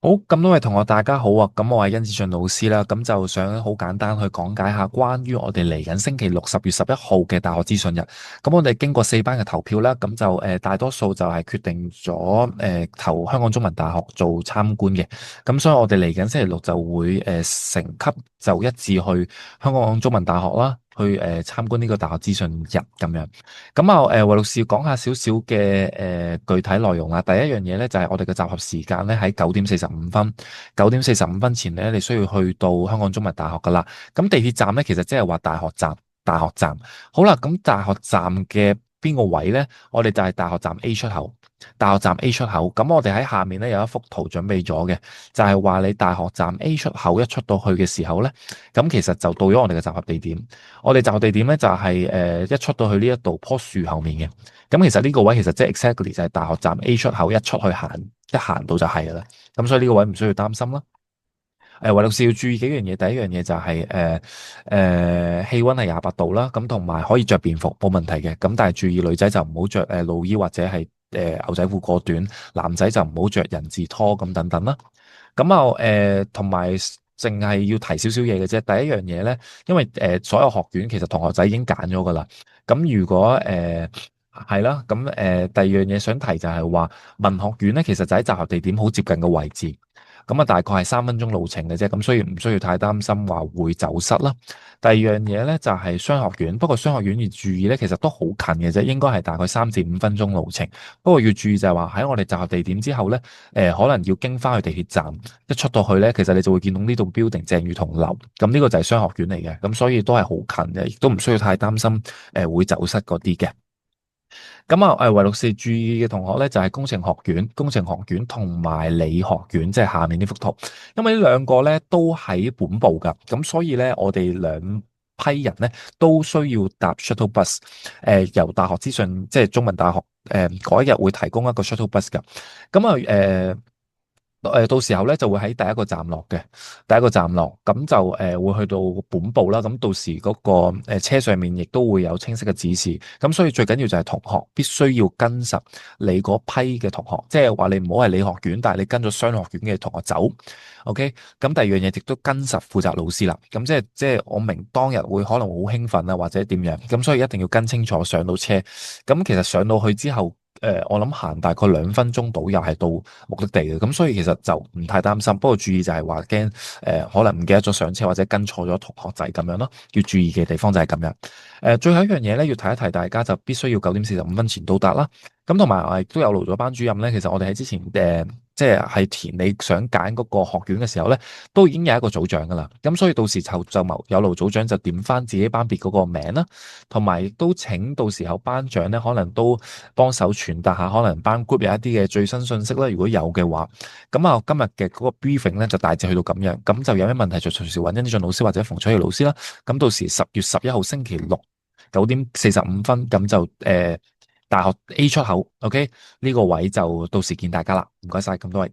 好，咁多位同學大家好啊，咁我係甄子俊老師啦，咁就想好簡單去講解下關於我哋嚟緊星期六10月11號嘅大學資訊日。咁我哋經過4班嘅投票啦，咁就大多數就係決定咗投香港中文大學做參觀嘅。咁所以我哋嚟緊星期六就會成級就一致去香港中文大學啦，去參觀呢個大學資訊日咁樣。咁啊，魏老師要講下少少嘅具體內容啦。第一樣嘢咧就係我哋嘅集合時間咧喺9點45分，9點45分前咧你需要去到香港中文大學噶啦。咁地鐵站咧其實即係話大學站，大學站。好啦，咁大學站嘅邊個位咧？我哋就係大學站 A 出口。大學站 A 出口，咁我哋喺下面咧有一幅圖準備咗嘅，就係話你大學站 A 出口一出到去嘅時候咧，咁其實就到咗我哋嘅集合地點。我哋集合地點咧就係一出到去呢一度棵樹後面嘅。咁其實呢個位其實即係 exactly 就係大學站 A 出口一出去行，一行到就係噶啦。咁所以呢個位唔需要擔心啦。唯獨是要注意幾樣嘢，第一樣嘢就係氣溫係28度啦，咁同埋可以着便服冇問題嘅。咁但係注意女仔就唔好着露衣或者係牛仔褲過短，男仔就唔好着人字拖咁等等啦。咁啊同埋淨係要提少少嘢嘅啫。第一樣嘢咧，因為所有學院其實同學仔已經揀咗噶啦。咁如果係啦，咁第二樣嘢想提就係話文學院咧，其實就喺集合地點好接近嘅位置。咁啊，大概係3分鐘路程嘅啫，咁所以唔需要太擔心話會走失啦。第二樣嘢咧就係商學院，不過商學院要注意咧，其實都好近嘅啫，應該係大概3至5分鐘路程。不過要注意就係話喺我哋集合地點之後咧，可能要經翻去地鐵站，一出到去咧，其實你就會見到呢棟 building 鄭裕彤樓，咁呢個就係商學院嚟嘅，咁所以都係好近嘅，亦都唔需要太擔心會走失嗰啲嘅。咁啊，唯獨是注意嘅同學咧，就係工程學院、工程學院同埋理學院，即係下面呢幅圖。因為呢兩個咧都喺本部噶，咁所以咧我哋兩批人咧都需要搭 shuttle bus，由大學資訊即係中文大學嗰一日會提供一個 shuttle bus 噶。咁啊到時候咧就會喺第一個站落嘅，第一個站落，咁就會去到本部啦。咁到時嗰個車上面亦都會有清晰嘅指示。咁所以最緊要就係同學必須要跟實你嗰批嘅同學，即係話你唔好係理學院，但係你跟咗商學院嘅同學走。OK，咁第二樣嘢亦都跟實負責老師啦。咁即係我明當日會可能會好興奮啊，或者點樣，咁所以一定要跟清楚上到車。咁其實上到去之後。我諗行大概2分鐘到，又係到目的地嘅，咁所以其實就唔太擔心。不過注意就係話驚可能唔記得咗上車或者跟錯咗同學仔咁樣咯。要注意嘅地方就係咁樣。最後一樣嘢咧，要提一提大家就必須要9點45分前到達啦。咁同埋我亦都有勞咗班主任咧。其實我哋喺之前即係填你想揀嗰個學院嘅時候咧，都已經有一個組長噶啦。咁所以到時就有勞組長就點翻自己班別嗰個名啦，同埋亦都請到時候班長咧，可能都幫手傳達下可能班 group 有一啲嘅最新信息啦。如果有嘅話，咁啊今日嘅嗰個 briefing 咧就大致去到咁樣。咁就有咩問題就隨時揾甄子俊老師或者馮楚怡老師啦。咁到時10月11號星期六9點45分，咁就大學 A 出口，OK，呢個位就到時見大家啦。唔該晒咁多位。